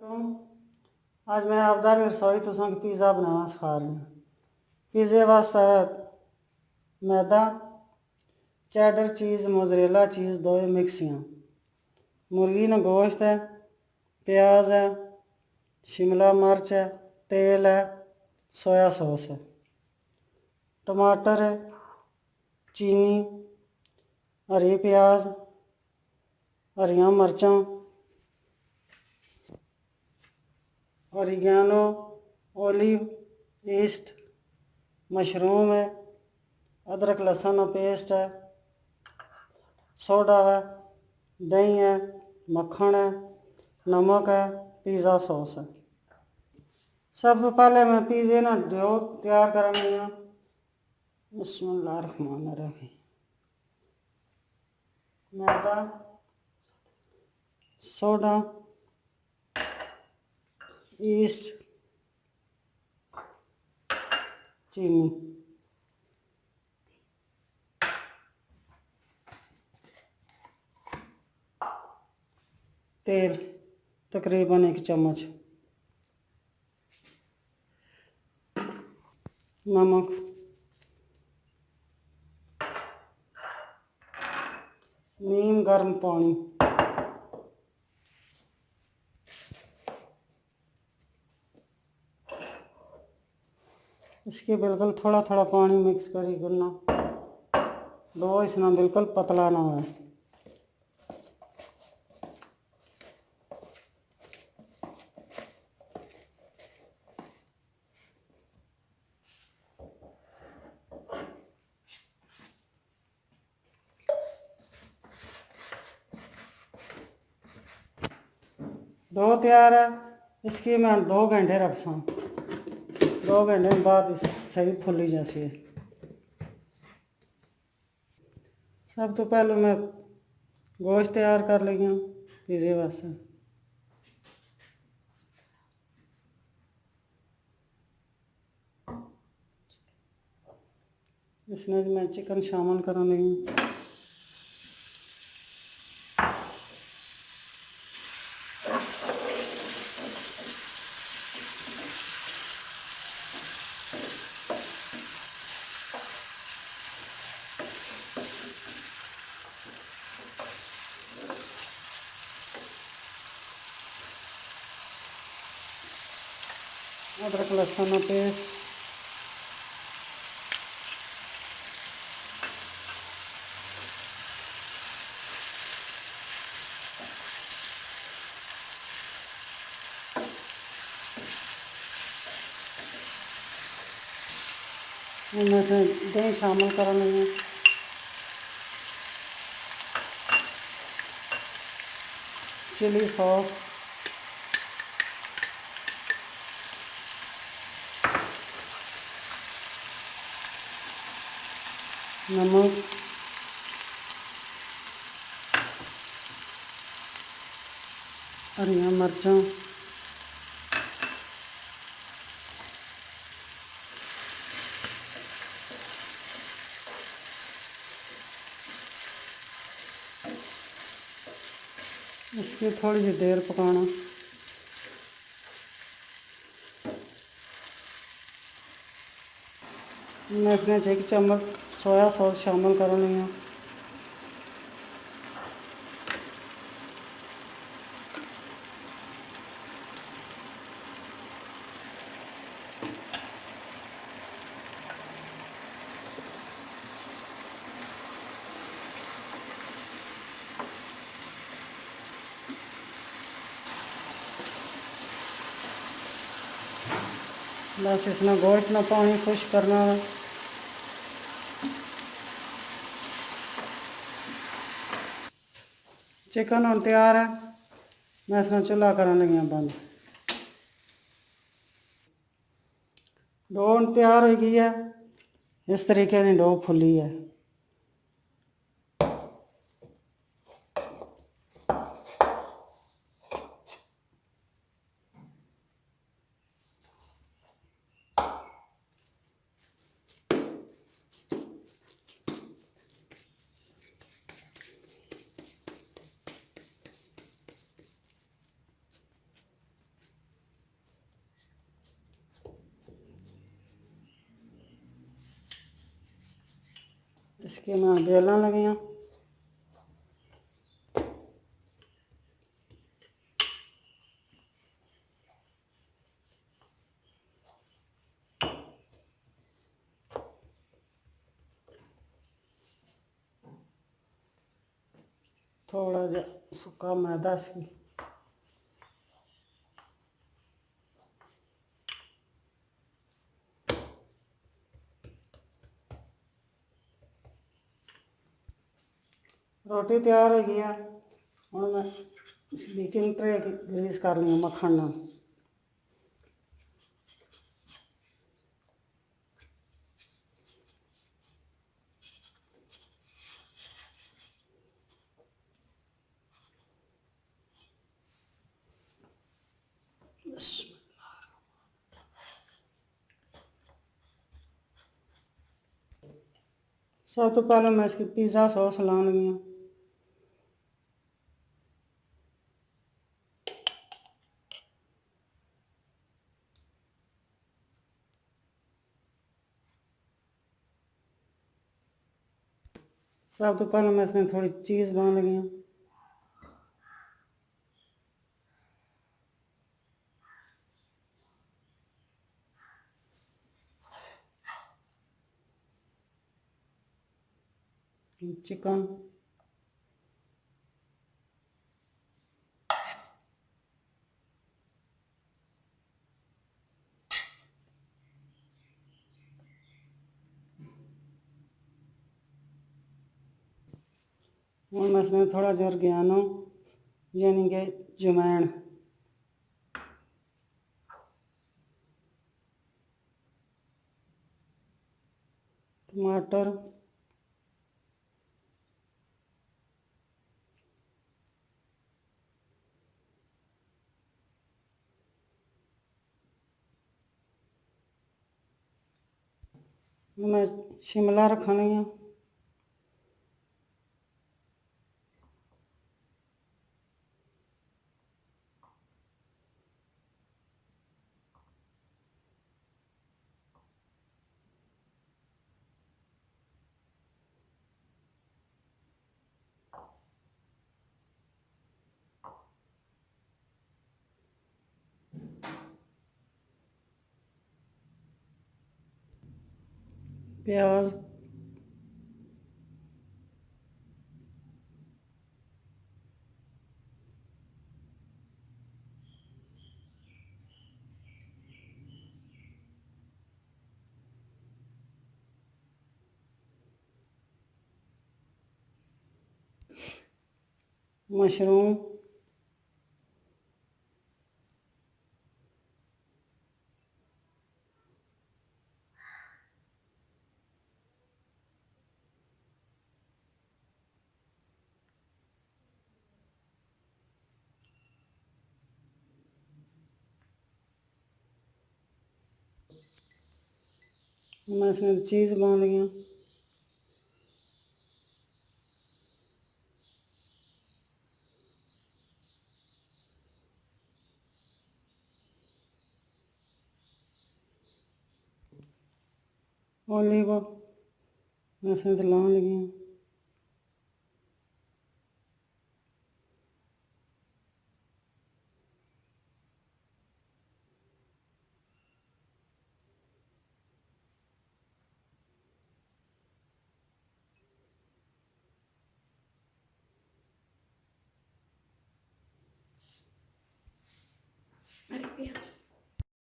आज मैं आपदा रसोई तुसां पिज़्ज़ा बनाना सिखा रही हूँ। पिज़्ज़े वास्ते मैदा, चेडर चीज़, मोज़रेला चीज़, 2 मिक्सियां, मुर्गी का गोश्त है, प्याज है, शिमला मिर्च है, तेल है, सोया सॉस है, टमाटर है, चीनी, हरी प्याज, हरियाँ मिर्चां, ऑरिगेनो, ओलिव, ईस्ट, मशरूम है, अदरक लहसुन का पेस्ट है, सोडा है, दही है, मक्खन है, नमक है, पिज़्ज़ा सॉस है। सब तो पहले मैं पिज़्ज़े ना डो तैयार करनी है। बिस्मिल्लाहिर्रहमानिर्रहीम। मैदा, सोडा, ईस्ट, चीनी, तेल तकरीबन 1 चम्मच, नमक, नीम गर्म पानी, इसके बिल्कुल थोड़ा थोड़ा पानी मिक्स करी करना, डो इसना बिल्कुल पतला ना हो। डो तैयार है, इसकी मैं 2 घंटे रख सा। 2 घंटे बाद इस सही फुली जैसी है। सब तो पहले मैं गोश्त तैयार कर ली हूँ पिज़्ज़े वास्ते। इसमें मैं चिकन शामिल कर रही हूँ। अदरक लहसुन का पेस्ट, इनमें से दही शामिल कर रही हूँ। चिली सॉस, नमक, हरियाँ मिर्चां, इसकी थोड़ी सी देर पकाना। मैं इसमें 1 चम्मच सोया सॉस शामिल कर रही हूँ। बस इसमें गोश्त ना पानी खुश करना है। चिकन हम तैयार है, मैं इसमें चूल्हा कर लगी हूँ बंद। डो तैयार हो गई है, इस तरीके की डो फुली है। इसके मैं बेलना लगी हूँ। थोड़ा जा सूखा मैदा इसकी रोटी तैयार हो गई है। हूँ मैं बेकिंग ट्रे ग्रीस कर ली मक्खन नाल। सब तो पहले मैं इसकी पिज़्ज़ा सॉस लाने लगी हूँ। सब तो पहले मैं इसमें थोड़ी चीज़ बांध लगी हूँ। चिकन और मैं इसमें थोड़ा जोर ज्ञानो यानी कि जमैन, टमाटर, मैं शिमला रखनी है। प्याज, मशरूम, मैं इसमें चीज़ बांध गई हूँ। ओलिव मैं इसमें लाने लगी हूँ।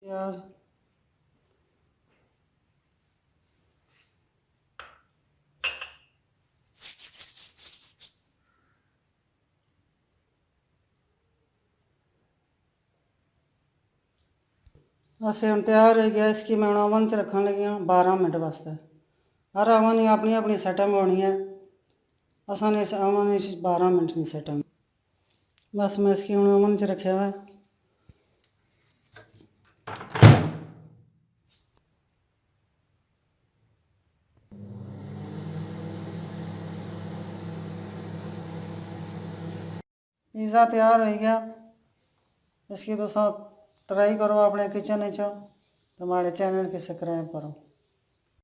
प्याज, असें हम तैयार हो गया। इसकी मैं ओवन च रखन लगी हूँ 12 मिनट वास्ते। हर ओवन की अपनी अपनी सेटिंग होनी है। असां इस ओवन 12 मिनट की सेटिंग। बस मैं इसकी हूँ ओवन च रखा हुआ है। पिज़्ज़ा तैयार हो गया। इसकी तो सब ट्राई करो अपने किचन च, हमारे चैनल की सब्सक्राइब करो।